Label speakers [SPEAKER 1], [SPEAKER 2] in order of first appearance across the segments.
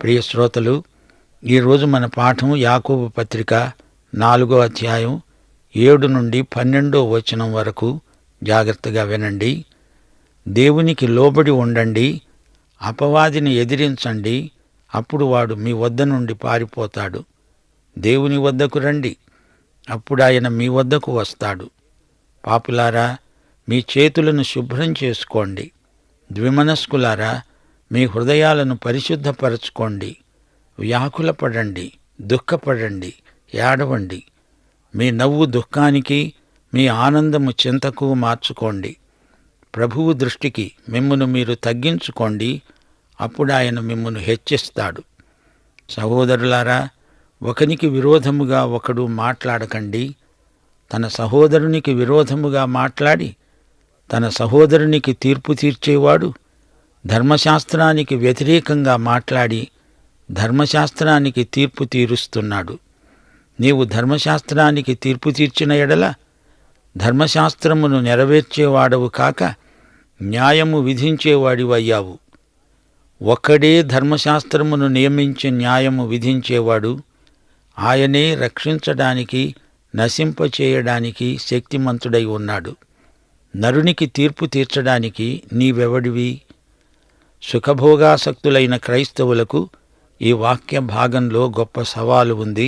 [SPEAKER 1] ప్రియ శ్రోతలు, ఈరోజు మన పాఠం యాకోబు పత్రిక 4వ అధ్యాయం 7 నుండి 12వ వచనం వరకు. జాగ్రత్తగా వినండి. దేవునికి లోబడి ఉండండి, అపవాదిని ఎదిరించండి, అప్పుడు వాడు మీ వద్ద నుండి పారిపోతాడు. దేవుని వద్దకు రండి, అప్పుడు ఆయన మీ వద్దకు వస్తాడు. పాపులారా, మీ చేతులను శుభ్రం చేసుకోండి. ద్విమనస్కులారా, మీ హృదయాలను పరిశుద్ధపరచుకోండి. వ్యాకులపడండి, దుఃఖపడండి, ఏడవండి. మీ నవ్వు దుఃఖానికి, మీ ఆనందము చింతకు మార్చుకోండి. ప్రభువు దృష్టికి మిమ్మును మీరు తగ్గించుకోండి, అప్పుడు ఆయన మిమ్మును హెచ్చిస్తాడు. సహోదరులారా, ఒకనికి విరోధముగా ఒకడు మాట్లాడకండి. తన సహోదరునికి విరోధముగా మాట్లాడి తన సహోదరునికి తీర్పు తీర్చేవాడు ధర్మశాస్త్రానికి వ్యతిరేకంగా మాట్లాడి ధర్మశాస్త్రానికి తీర్పు తీరుస్తున్నాడు. నీవు ధర్మశాస్త్రానికి తీర్పు తీర్చిన ఎడల ధర్మశాస్త్రమును నెరవేర్చేవాడవు కాక న్యాయము విధించేవాడివయ్యావు. ఒక్కడే ధర్మశాస్త్రమును నియమించి న్యాయము విధించేవాడు. ఆయనే రక్షించడానికి, నశింపచేయడానికి శక్తిమంతుడై ఉన్నాడు. నరునికి తీర్పు తీర్చడానికి నీవెవడివి? సుఖభోగాసక్తులైన క్రైస్తవులకు ఈ వాక్య భాగంలో గొప్ప సవాలు ఉంది.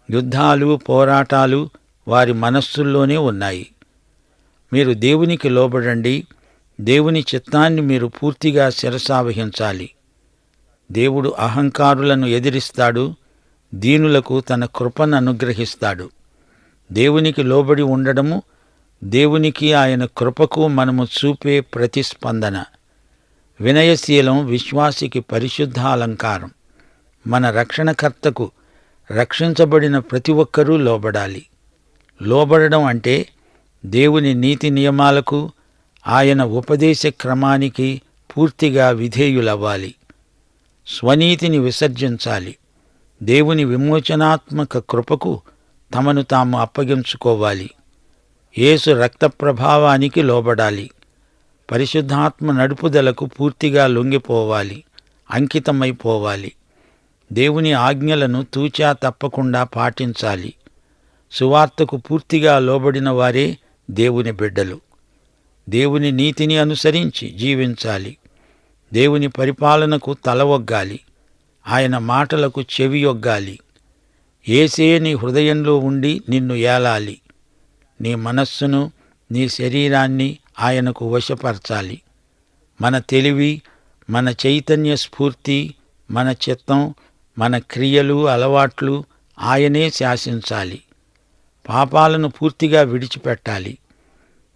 [SPEAKER 1] యుద్ధాలు, పోరాటాలు వారి మనస్సుల్లోనే ఉన్నాయి. మీరు దేవునికి లోబడండి. దేవుని చిత్తాన్ని మీరు పూర్తిగా శిరసావహించాలి. దేవుడు అహంకారులను ఎదిరిస్తాడు, దీనులకు తన కృపను అనుగ్రహిస్తాడు. దేవునికి లోబడి ఉండడము దేవునికి, ఆయన కృపకు మనము చూపే ప్రతిస్పందన. వినయశీలం విశ్వాసికి పరిశుద్ధాలంకారం. మన రక్షణకర్తకు రక్షించబడిన ప్రతి ఒక్కరూ లోబడాలి. లోబడడం అంటే దేవుని నీతి నియమాలకు, ఆయన ఉపదేశ క్రమానికి పూర్తిగా విధేయులవ్వాలి. స్వనీతిని విసర్జించాలి. దేవుని విమోచనాత్మక కృపకు తమను తాము అప్పగించుకోవాలి. యేసు రక్త ప్రభావానికి లోబడాలి. పరిశుద్ధాత్మ నడుపుదలకు పూర్తిగా లొంగిపోవాలి, అంకితమైపోవాలి. దేవుని ఆజ్ఞలను తూచా తప్పకుండా పాటించాలి. సువార్తకు పూర్తిగా లోబడిన వారే దేవుని బిడ్డలు. దేవుని నీతిని అనుసరించి జీవించాలి. దేవుని పరిపాలనకు తలవొగ్గాలి. ఆయన మాటలకు చెవియొగ్గాలి. యేసే నీ హృదయంలో ఉండి నిన్ను ఏలాలి. నీ మనస్సును, నీ శరీరాన్ని ఆయనకు వశపరచాలి. మన తెలివి, మన చైతన్య స్ఫూర్తి, మన చిత్తం, మన క్రియలు, అలవాట్లు ఆయనే శాసించాలి. పాపాలను పూర్తిగా విడిచిపెట్టాలి.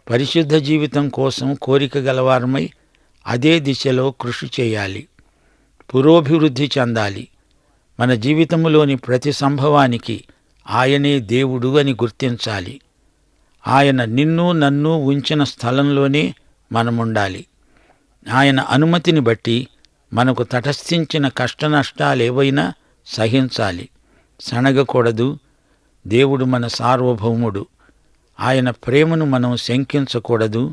[SPEAKER 1] పరిశుద్ధ జీవితం కోసం కోరిక గలవారమై అదే దిశలో కృషి చేయాలి. పురోభివృద్ధి చెందాలి. మన జీవితంలోని ప్రతి సంభవానికి ఆయనే దేవుడు అని గుర్తించాలి. ఆయన నిన్ను, నన్ను ఉంచిన స్థలంలోనే మనముండాలి. ఆయన అనుమతిని బట్టి మనకు తటస్థించిన కష్టనష్టాలేవైనా సహించాలి. సణగకూడదు. దేవుడు మన సార్వభౌముడు. ఆయన ప్రేమను మనం శంకించకూడదు.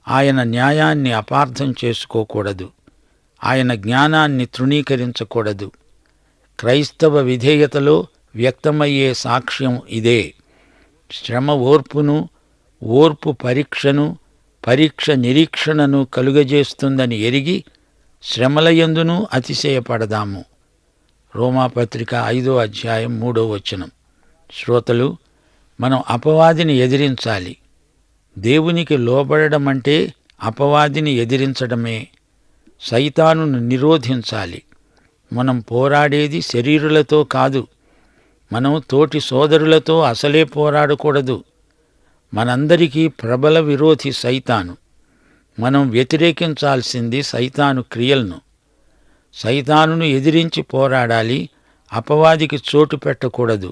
[SPEAKER 1] ఆయన న్యాయాన్ని అపార్థం చేసుకోకూడదు. ఆయన జ్ఞానాన్ని తృణీకరించకూడదు. క్రైస్తవ విధేయతలో వ్యక్తమయ్యే సాక్ష్యం ఇదే. శ్రమ ఓర్పును, ఓర్పు పరీక్షను, పరీక్ష నిరీక్షణను కలుగజేస్తుందని ఎరిగి శ్రమలయందును అతిశయపడదాము. రోమాపత్రిక 5వ అధ్యాయం 3వ వచనం. శ్రోతలు, మనం అపవాదిని ఎదిరించాలి. దేవునికి లోబడడమంటే అపవాదిని ఎదిరించడమే. సైతానును నిరోధించాలి. మనం పోరాడేది శరీరులతో కాదు. మనం తోటి సోదరులతో అసలే పోరాడకూడదు. మనందరికీ ప్రబల విరోధి సైతాను. మనం వ్యతిరేకించాల్సింది సైతాను క్రియలను. సైతానును ఎదిరించి పోరాడాలి. అపవాదికి చోటు పెట్టకూడదు.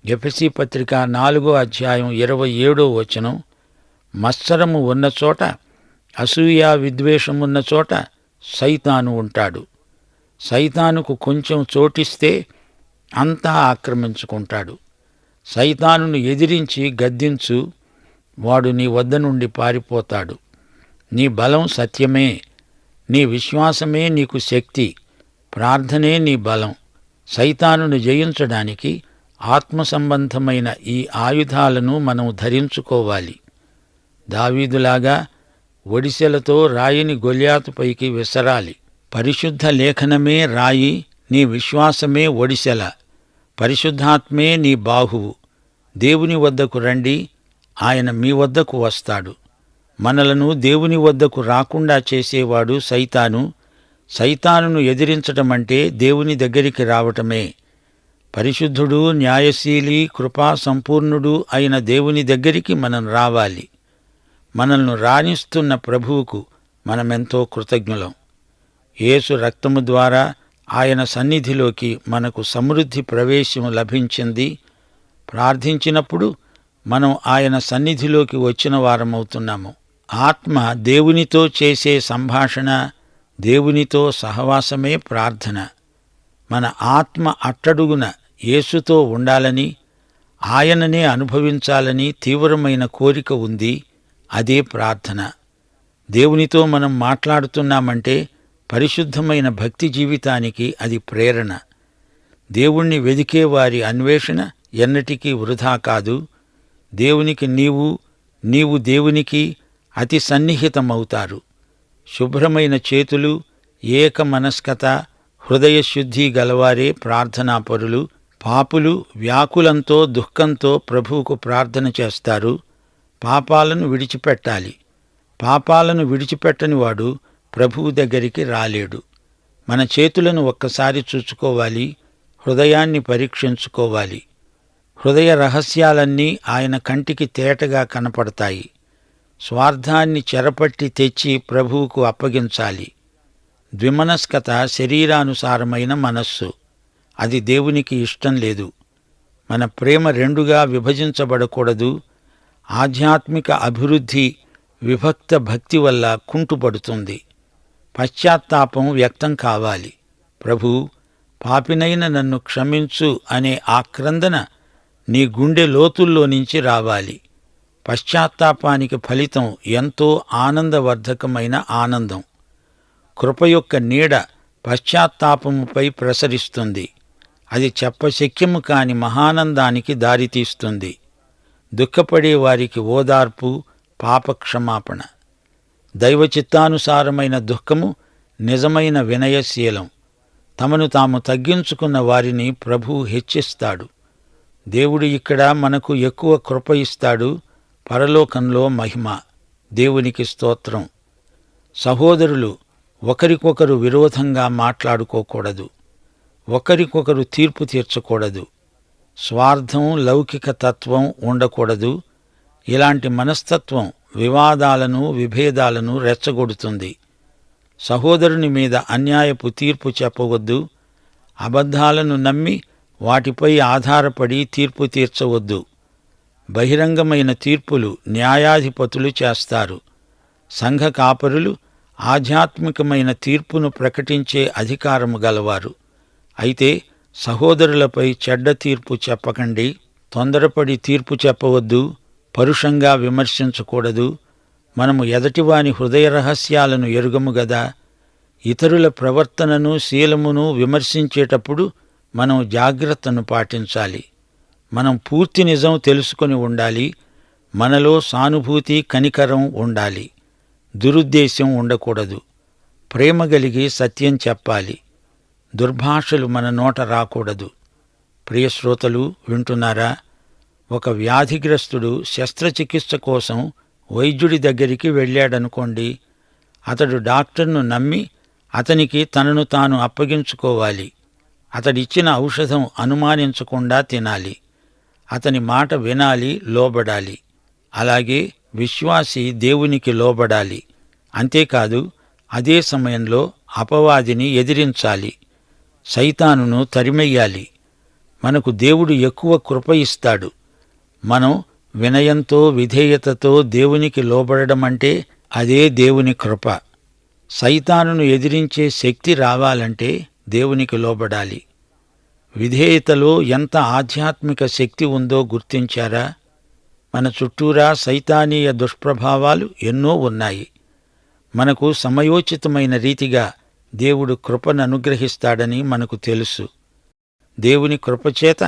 [SPEAKER 1] ఎఫెసీ పత్రిక 4వ అధ్యాయం 27వ వచనం. మత్సరము ఉన్న చోట, అసూయ విద్వేషమున్న చోట సైతాను ఉంటాడు. సైతానుకు కొంచెం చోటిస్తే అంతా ఆక్రమించుకుంటాడు. సైతానును ఎదిరించి గద్దించు, వాడు నీ వద్ద నుండి పారిపోతాడు. నీ బలం సత్యమే, నీ విశ్వాసమే నీకు శక్తి. ప్రార్థనే నీ బలం. సైతానును జయించడానికి ఆత్మ సంబంధమైన ఈ ఆయుధాలను మనం ధరించుకోవాలి. దావీదులాగా ఒడిసెలతో రాయిని గొల్యాతుపైకి విసరాలి. పరిశుద్ధ లేఖనమే రాయి, నీ విశ్వాసమే ఒడిసెల. పరిశుద్ధాత్మే నీ బాహువు. దేవుని వద్దకు రండి, ఆయన మీ వద్దకు వస్తాడు. మనలను దేవుని వద్దకు రాకుండా చేసేవాడు సైతాను. సైతానును ఎదిరించటమంటే దేవుని దగ్గరికి రావటమే. పరిశుద్ధుడు, న్యాయశీలి, కృపా సంపూర్ణుడు అయిన దేవుని దగ్గరికి మనం రావాలి. మనల్ని రాణిస్తున్న ప్రభువుకు మనమెంతో కృతజ్ఞులం. యేసు రక్తము ద్వారా ఆయన సన్నిధిలోకి మనకు సమృద్ధి ప్రవేశం లభించింది. ప్రార్థించినప్పుడు మనం ఆయన సన్నిధిలోకి వచ్చిన వారమవుతున్నాము. ఆత్మ దేవునితో చేసే సంభాషణ, దేవునితో సహవాసమే ప్రార్థన. మన ఆత్మ అట్టడుగున యేసుతో ఉండాలని, ఆయననే అనుభవించాలని తీవ్రమైన కోరిక ఉంది. అదే ప్రార్థన. దేవునితో మనం మాట్లాడుతున్నామంటే పరిశుద్ధమైన భక్తి జీవితానికి అది ప్రేరణ. దేవుణ్ణి వెదికే వారి అన్వేషణ ఎన్నటికీ వృధా కాదు. దేవునికి నీవు దేవునికి అతి సన్నిహితమవుతారు. శుభ్రమైన చేతులు, ఏక మనస్కత, హృదయశుద్ధి గలవారే ప్రార్థనాపరులు. పాపులు వ్యాకులంతో దుఃఖంతో ప్రభువుకు ప్రార్థన చేస్తారు. పాపాలను విడిచిపెట్టాలి. పాపాలను విడిచిపెట్టని వాడు ప్రభువు దగ్గరికి రాలేడు. మన చేతులను ఒక్కసారి చూచుకోవాలి, హృదయాన్ని పరీక్షించుకోవాలి. హృదయ రహస్యాలన్నీ ఆయన కంటికి తేటగా కనపడతాయి. స్వార్థాన్ని చెరపట్టి తెచ్చి ప్రభువుకు అప్పగించాలి. ద్విమనస్కత శరీరానుసారమైన మనస్సు. అది దేవునికి ఇష్టం లేదు. మన ప్రేమ రెండుగా విభజించబడకూడదు. ఆధ్యాత్మిక అభివృద్ధి విభక్త భక్తి వల్ల కుంటుపడుతుంది. పశ్చాత్తాపం వ్యక్తం కావాలి. ప్రభూ, పాపినైన నన్ను క్షమించు అనే ఆక్రందన నీ గుండె లోతుల్లో నుంచి రావాలి. పశ్చాత్తాపానికి ఫలితం ఎంతో ఆనందవర్ధకమైన ఆనందం. కృప యొక్క నీడ పశ్చాత్తాపముపై ప్రసరిస్తుంది. అది చెప్పశక్యము కాని మహానందానికి దారితీస్తుంది. దుఃఖపడే వారికి ఓదార్పు, పాపక్షమాపణ. దైవచిత్తానుసారమైన దుఃఖము నిజమైన వినయశీలం. తమను తాము తగ్గించుకున్న వారిని ప్రభువు హెచ్చిస్తాడు. దేవుడు ఇక్కడ మనకు ఎక్కువ కృప ఇస్తాడు, పరలోకంలో మహిమ. దేవునికి స్తోత్రం. సహోదరులు ఒకరికొకరు విరోధంగా మాట్లాడుకోకూడదు. ఒకరికొకరు తీర్పు తీర్చకూడదు. స్వార్థం, లౌకిక తత్వం ఉండకూడదు. ఇలాంటి మనస్తత్వం వివాదాలను, విభేదాలను రెచ్చగొడుతుంది. సహోదరుని మీద అన్యాయపు తీర్పు చెప్పవద్దు. అబద్ధాలను నమ్మి వాటిపై ఆధారపడి తీర్పు తీర్చవద్దు. బహిరంగమైన తీర్పులు న్యాయాధిపతులు చేస్తారు. సంఘ కాపరులు ఆధ్యాత్మికమైన తీర్పును ప్రకటించే అధికారము గలవారు. అయితే సహోదరులపై చెడ్డ తీర్పు చెప్పకండి. తొందరపడి తీర్పు చెప్పవద్దు. పరుషంగా విమర్శించకూడదు. మనము ఎదటివాని హృదయ రహస్యాలను ఎరుగము గదా. ఇతరుల ప్రవర్తనను, శీలమును విమర్శించేటప్పుడు మనం జాగ్రత్తను పాటించాలి. మనం పూర్తి నిజం తెలుసుకొని ఉండాలి. మనలో సానుభూతి, కనికరం ఉండాలి. దురుద్దేశం ఉండకూడదు. ప్రేమ కలిగి సత్యం చెప్పాలి. దుర్భాషలు మన నోట రాకూడదు. ప్రియశ్రోతలు వింటున్నారా? ఒక వ్యాధిగ్రస్తుడు శస్త్రచికిత్స కోసం వైద్యుడి దగ్గరికి వెళ్ళాడనుకోండి. అతడు డాక్టర్ను నమ్మి అతనికి తనను తాను అప్పగించుకోవాలి. అతడిచ్చిన ఔషధం అనుమానించకుండా తినాలి. అతని మాట వినాలి, లోబడాలి. అలాగే విశ్వాసి దేవునికి లోబడాలి. అంతేకాదు, అదే సమయంలో అపవాదిని ఎదిరించాలి. సైతానును తరిమెయ్యాలి. మనకు దేవుడు ఎక్కువ కృప ఇస్తాడు. మనం వినయంతో, విధేయతతో దేవునికి లోబడడమంటే అదే దేవుని కృప. సైతానును ఎదిరించే శక్తి రావాలంటే దేవునికి లోబడాలి. విధేయతలో ఎంత ఆధ్యాత్మిక శక్తి ఉందో గుర్తించారా? మన చుట్టూరా సైతానీయ దుష్ప్రభావాలు ఎన్నో ఉన్నాయి. మనకు సమయోచితమైన రీతిగా దేవుడు కృపను అనుగ్రహిస్తాడని మనకు తెలుసు. దేవుని కృపచేత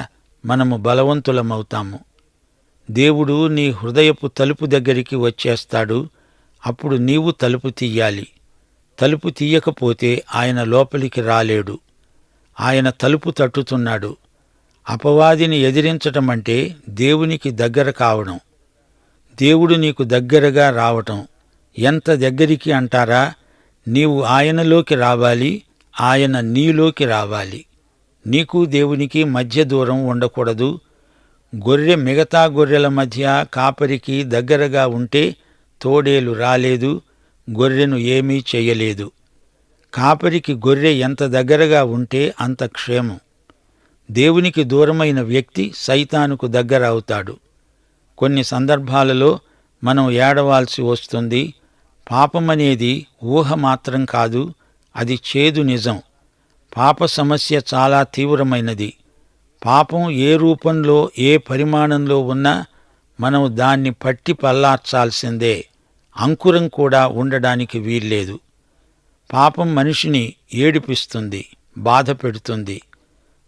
[SPEAKER 1] మనము బలవంతులమవుతాము. దేవుడు నీ హృదయపు తలుపు దగ్గరికి వచ్చేస్తాడు. అప్పుడు నీవు తలుపు తీయాలి. తలుపు తీయకపోతే ఆయన లోపలికి రాలేడు. ఆయన తలుపు తట్టుతున్నాడు. అపవాదిని ఎదిరించటమంటే దేవునికి దగ్గర కావడం. దేవుడు నీకు దగ్గరగా రావటం. ఎంత దగ్గరికి అంటారా? నీవు ఆయనలోకి రావాలి, ఆయన నీలోకి రావాలి. నీకు దేవునికి మధ్య దూరం ఉండకూడదు. గొర్రె మిగతా గొర్రెల మధ్య కాపరికి దగ్గరగా ఉంటే తోడేలు రాలేదు, గొర్రెను ఏమీ చెయ్యలేదు. కాపరికి గొర్రె ఎంత దగ్గరగా ఉంటే అంత క్షేమం. దేవునికి దూరమైన వ్యక్తి సైతానుకు దగ్గర అవుతాడు. కొన్ని సందర్భాలలో మనం ఏడవాల్సి వస్తుంది. పాపమనేది ఊహ మాత్రం కాదు, అది చేదు నిజం. పాప సమస్య చాలా తీవ్రమైనది. పాపం ఏ రూపంలో, ఏ పరిమాణంలో ఉన్నా మనం దాన్ని పట్టి పల్లార్చాల్సిందే. అంకురం కూడా ఉండడానికి వీల్లేదు. పాపం మనిషిని ఏడిపిస్తుంది, బాధ పెడుతుంది.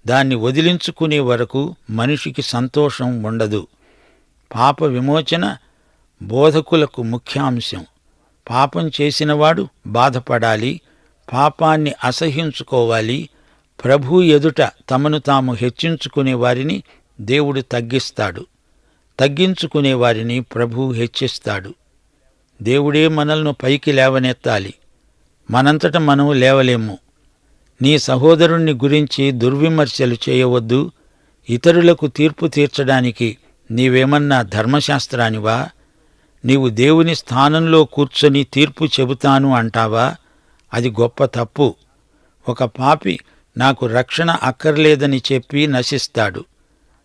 [SPEAKER 1] దాన్ని వదిలించుకునే వరకు మనిషికి సంతోషం ఉండదు. పాప విమోచన బోధకులకు ముఖ్యాంశం. పాపం చేసినవాడు బాధపడాలి, పాపాన్ని అసహ్యించుకోవాలి. ప్రభు ఎదుట తమను తాము హెచ్చించుకునే వారిని దేవుడు తగ్గిస్తాడు, తగ్గించుకునే వారిని ప్రభు హెచ్చిస్తాడు. దేవుడే మనల్ని పైకి లేవనెత్తాలి. మనంతట మనం లేవలేము. నీ సహోదరుణ్ణి గురించి దుర్విమర్శలు చేయవద్దు. ఇతరులకు తీర్పు తీర్చడానికి నీవేమన్నా ధర్మశాస్త్రానివా? నీవు దేవుని స్థానంలో కూర్చొని తీర్పు చెబుతాను అంటావా? అది గొప్ప తప్పు. ఒక పాపి నాకు రక్షణ అక్కర్లేదని చెప్పి నశిస్తాడు.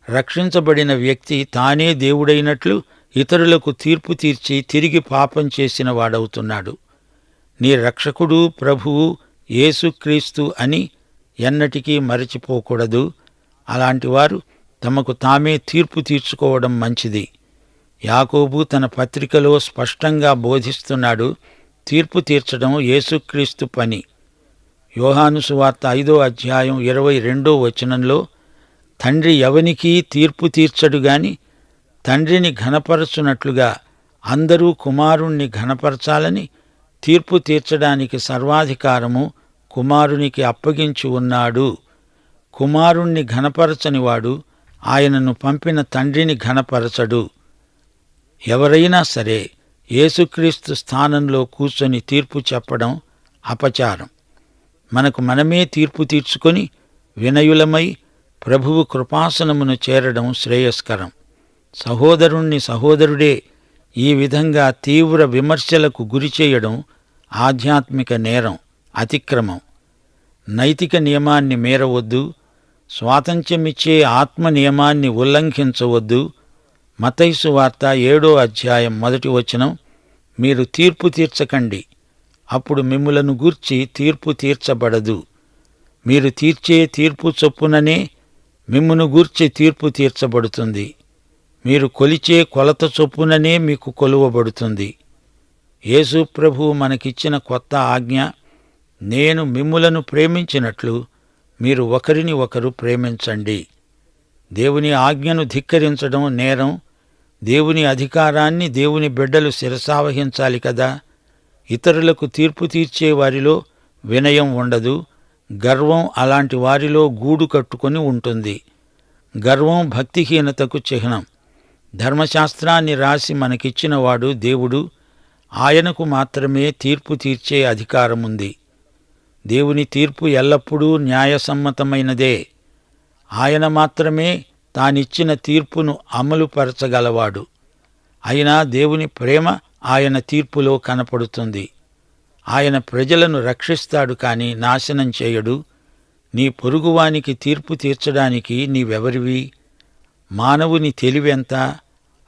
[SPEAKER 1] రక్షించబడిన వ్యక్తి తానే దేవుడైనట్లు ఇతరులకు తీర్పు తీర్చి తిరిగి పాపం చేసిన వాడవుతున్నాడు. నీ రక్షకుడు ప్రభువు యేసుక్రీస్తు అని ఎన్నటికీ మరచిపోకూడదు. అలాంటివారు తమకు తామే తీర్పు తీర్చుకోవడం మంచిది. యాకోబు తన పత్రికలో స్పష్టంగా బోధిస్తున్నాడు, తీర్పు తీర్చడం యేసుక్రీస్తు పని. యోహాను సువార్త 5వ అధ్యాయం 22వ వచనంలో, తండ్రి ఎవనికీ తీర్పు తీర్చడు గాని తండ్రిని ఘనపరచునట్లుగా అందరూ కుమారుణ్ణి ఘనపరచాలని తీర్పు తీర్చడానికి సర్వాధికారము కుమారునికి అప్పగించి ఉన్నాడు. కుమారుణ్ణి ఘనపరచనివాడు ఆయనను పంపిన తండ్రిని ఘనపరచడు. ఎవరైనా సరే యేసుక్రీస్తు స్థానంలో కూర్చొని తీర్పు చెప్పడం అపచారం. మనకు మనమే తీర్పు తీర్చుకొని వినయులమై ప్రభువు కృపాసనమును చేరడం శ్రేయస్కరం. సహోదరుణ్ణి సహోదరుడే ఈ విధంగా తీవ్ర విమర్శలకు గురిచేయడం ఆధ్యాత్మిక నేరం, అతిక్రమం. నైతిక నియమాన్ని మీరవద్దు. స్వాతంత్ర్యమిచ్చే ఆత్మ నియమాన్ని ఉల్లంఘించవద్దు. మత్తయి సువార్త 7వ అధ్యాయం 1వ వచనం, మీరు తీర్పు తీర్చకండి, అప్పుడు మిమ్ములను గూర్చి తీర్పు తీర్చబడదు. మీరు తీర్చే తీర్పు చొప్పుననే మిమ్మును గూర్చి తీర్పు తీర్చబడుతుంది. మీరు కొలిచే కొలత చొప్పుననే మీకు కొలువబడుతుంది. యేసు ప్రభువు మనకిచ్చిన కొత్త ఆజ్ఞ, నేను మిమ్ములను ప్రేమించినట్లు మీరు ఒకరిని ఒకరు ప్రేమించండి. దేవుని ఆజ్ఞను ధిక్కరించడం నేరం. దేవుని అధికారాన్ని దేవుని బిడ్డలు శిరసావహించాలి కదా. ఇతరులకు తీర్పు తీర్చే వారిలో వినయం ఉండదు. గర్వం అలాంటి వారిలో గూడు కట్టుకొని ఉంటుంది. గర్వం భక్తిహీనతకు చిహ్నం. ధర్మశాస్త్రాన్ని రాసి మనకిచ్చినవాడు దేవుడు. ఆయనకు మాత్రమే తీర్పు తీర్చే అధికారముంది. దేవుని తీర్పు ఎల్లప్పుడూ న్యాయసమ్మతమైనదే. ఆయన మాత్రమే తానిచ్చిన తీర్పును అమలుపరచగలవాడు. అయినా దేవుని ప్రేమ ఆయన తీర్పులో కనపడుతుంది. ఆయన ప్రజలను రక్షిస్తాడు కాని నాశనం చేయడు. నీ పొరుగువానికి తీర్పు తీర్చడానికి నీవెవరివి? మానవుని తెలివెంత?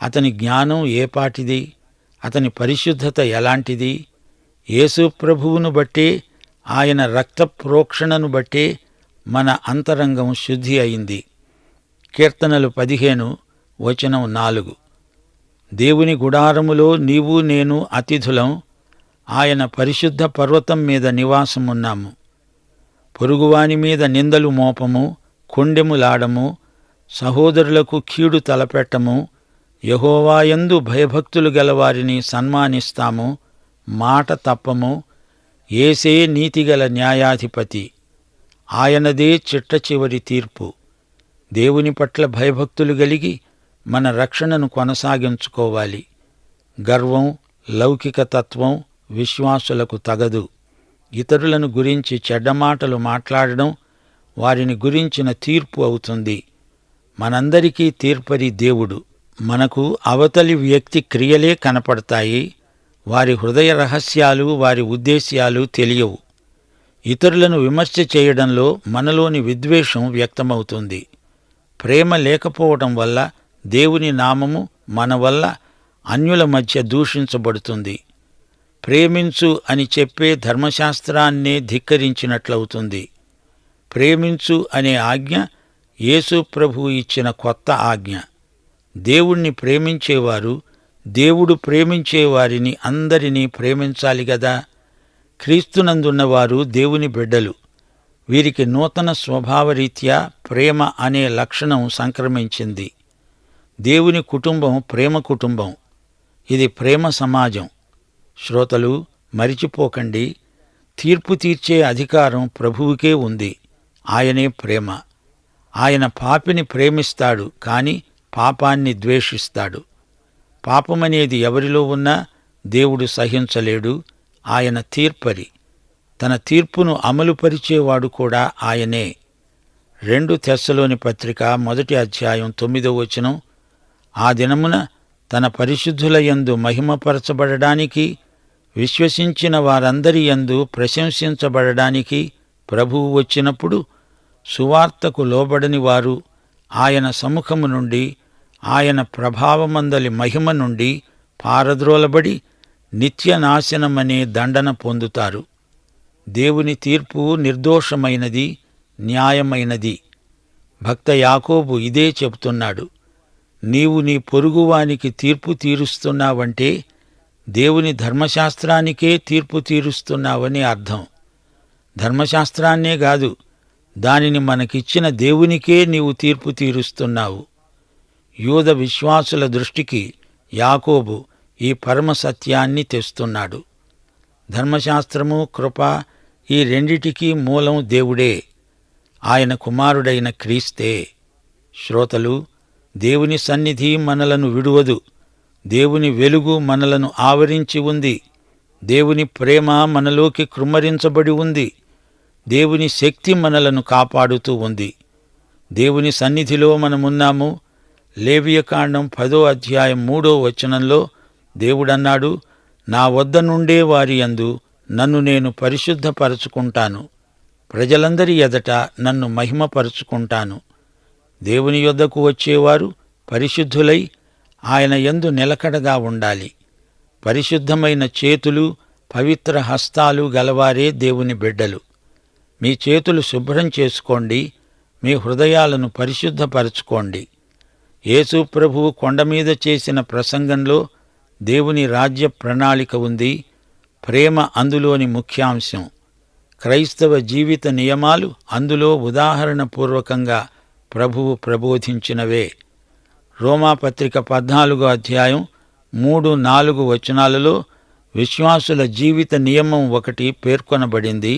[SPEAKER 1] అతని జ్ఞానం ఏపాటిది? అతని పరిశుద్ధత ఎలాంటిది? యేసు ప్రభువును బట్టే, ఆయన రక్త ప్రోక్షణను బట్టే మన అంతరంగం శుద్ధి అయింది. కీర్తనలు 15 వచనం 4. దేవుని గుడారములో నీవు నేను అతిథులం. ఆయన పరిశుద్ధ పర్వతం మీద నివాసమున్నాము. పొరుగువాని మీద నిందలు మోపము, కొండెములాడము, సహోదరులకు కీడు తలపెట్టము, యెహోవాయందు భయభక్తులు గలవారిని సన్మానిస్తాము, మాట తప్పము. యేసే నీతిగల న్యాయాధిపతి, ఆయనదే చిట్టచివరి తీర్పు. దేవుని పట్ల భయభక్తులు గలిగి మన రక్షణను కొనసాగించుకోవాలి. గర్వం, లౌకిక తత్వం విశ్వాసులకు తగదు. ఇతరులను గురించి చెడ్డమాటలు మాట్లాడడం వారిని గురించిన తీర్పు అవుతుంది. మనందరికీ తీర్పరి దేవుడు. మనకు అవతలి వ్యక్తి క్రియలే కనపడతాయి. వారి హృదయ రహస్యాలు, వారి ఉద్దేశ్యాలు తెలియవు. ఇతరులను విమర్శ చేయడంలో మనలోని విద్వేషం వ్యక్తమవుతుంది. ప్రేమ లేకపోవడం వల్ల దేవుని నామము మన వల్ల అన్యుల మధ్య దూషించబడుతుంది. ప్రేమించు అని చెప్పే ధర్మశాస్త్రాన్నే ధిక్కరించినట్లవుతుంది. ప్రేమించు అనే ఆజ్ఞ యేసు ప్రభువు ఇచ్చిన కొత్త ఆజ్ఞ. దేవుణ్ణి ప్రేమించేవారు దేవుడు ప్రేమించేవారిని అందరినీ ప్రేమించాలి గదా. క్రీస్తునందున్నవారు దేవుని బిడ్డలు. వీరికి నూతన స్వభావరీత్యా ప్రేమ అనే లక్షణం సంక్రమించింది. దేవుని కుటుంబం ప్రేమ కుటుంబం. ఇది ప్రేమ సమాజం. శ్రోతలు, మరిచిపోకండి, తీర్పు తీర్చే అధికారం ప్రభువుకే ఉంది. ఆయనే ప్రేమ. ఆయన పాపిని ప్రేమిస్తాడు, కాని పాపాన్ని ద్వేషిస్తాడు. పాపమనేది ఎవరిలో ఉన్నా దేవుడు సహించలేడు. ఆయన తీర్పరి. తన తీర్పును అమలుపరిచేవాడు కూడా ఆయనే. 2 తెస్సలోని పత్రిక 1వ అధ్యాయం 9వ వచనం, ఆ దినమున తన పరిశుద్ధుల యందు మహిమపరచబడడానికి, విశ్వసించిన వారందరి యందు ప్రశంసించబడడానికి ప్రభువు వచ్చినప్పుడు సువార్తకు లోబడని వారు ఆయన సముఖము నుండి, ఆయన ప్రభావమందలి మహిమ నుండి పారద్రోలబడి నిత్య నాశనమనే దండన పొందుతారు. దేవుని తీర్పు నిర్దోషమైనది, న్యాయమైనది. భక్త యాకోబు ఇదే చెబుతున్నాడు. నీవు నీ పొరుగువానికి తీర్పు తీరుస్తున్నావంటే దేవుని ధర్మశాస్త్రానికే తీర్పు తీరుస్తున్నావని అర్థం. ధర్మశాస్త్రాన్నే గాదు, దానిని మనకిచ్చిన దేవునికే నీవు తీర్పు తీరుస్తున్నావు. యూద విశ్వాసుల దృష్టికి యాకోబు ఈ పరమ సత్యాన్ని తెస్తున్నాడు. ధర్మశాస్త్రము, కృప ఈ రెండిటికీ మూలం దేవుడే. ఆయన కుమారుడైన క్రీస్తే. శ్రోతలు, దేవుని సన్నిధి మనలను విడువదు. దేవుని వెలుగు మనలను ఆవరించి ఉంది. దేవుని ప్రేమ మనలోకి కృమ్మరించబడి ఉంది. దేవుని శక్తి మనలను కాపాడుతూ ఉంది. దేవుని సన్నిధిలో మనమున్నాము. లేవియకాండం 10వ అధ్యాయం 3వ వచనంలో దేవుడన్నాడు, నా వద్ద నుండే వారి యందు నన్ను నేను పరిశుద్ధపరచుకుంటాను, ప్రజలందరి ఎదట నన్ను మహిమపరుచుకుంటాను. దేవుని యొద్దకు వచ్చేవారు పరిశుద్ధులై ఆయన యందు నిలకడగా ఉండాలి. పరిశుద్ధమైన చేతులు, పవిత్ర హస్తాలు గలవారే దేవుని బిడ్డలు. మీ చేతులు శుభ్రం చేసుకోండి, మీ హృదయాలను పరిశుద్ధపరచుకోండి. యేసు ప్రభువు కొండమీద చేసిన ప్రసంగంలో దేవుని రాజ్య ప్రణాళిక ఉంది. ప్రేమ అందులోని ముఖ్యాంశం. క్రైస్తవ జీవిత నియమాలు అందులో ఉదాహరణపూర్వకంగా ప్రభువు ప్రబోధించినవే. రోమాపత్రిక 14వ అధ్యాయం 3-4 వచనాలలో విశ్వాసుల జీవిత నియమం ఒకటి పేర్కొనబడింది.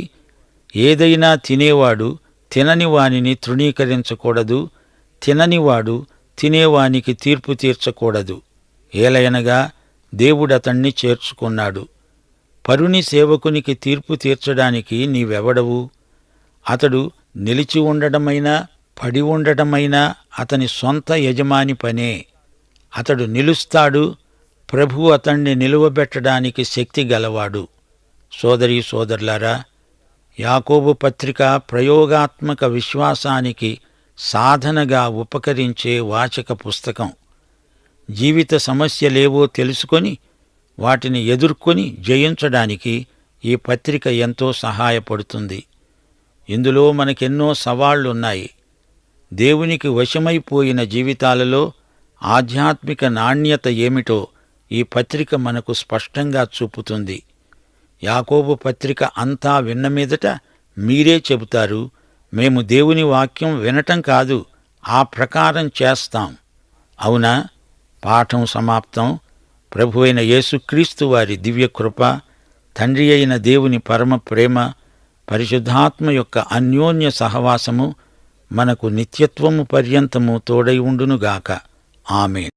[SPEAKER 1] ఏదైనా తినేవాడు తినని వానిని తృణీకరించకూడదు, తిననివాడు తినేవానికి తీర్పు తీర్చకూడదు. ఏలయనగా దేవుడతణ్ణి చేర్చుకున్నాడు. పరుని సేవకునికి తీర్పు తీర్చడానికి నీవెవడవు? అతడు నిలిచి ఉండడమైనా పడి ఉండటమైనా అతని సొంత యజమాని పనే. అతడు నిలుస్తాడు. ప్రభువు అతణ్ణి నిలువబెట్టడానికి శక్తి గలవాడు. సోదరీ సోదరులారా, యాకోబు పత్రిక ప్రయోగాత్మక విశ్వాసానికి సాధనగా ఉపకరించే వాచక పుస్తకం. జీవిత సమస్యలేవో తెలుసుకొని వాటిని ఎదుర్కొని జయించడానికి ఈ పత్రిక ఎంతో సహాయపడుతుంది. ఇందులో మనకెన్నో సవాళ్లున్నాయి. దేవునికి వశమైపోయిన జీవితాలలో ఆధ్యాత్మిక నాణ్యత ఏమిటో ఈ పత్రిక మనకు స్పష్టంగా చూపుతుంది. యాకోబు పత్రిక అంతా విన్న మీదట మీరే చెబుతారు, మేము దేవుని వాక్యం వినటం కాదు, ఆ ప్రకారం చేస్తాం. అవునా? పాఠం సమాప్తం. ప్రభువైన యేసుక్రీస్తు వారి దివ్యకృప, తండ్రి అయిన దేవుని పరమ ప్రేమ, పరిశుద్ధాత్మ యొక్క అన్యోన్య సహవాసము మనకు నిత్యత్వము పర్యంతము తోడై ఉండునుగాక. ఆమేన్.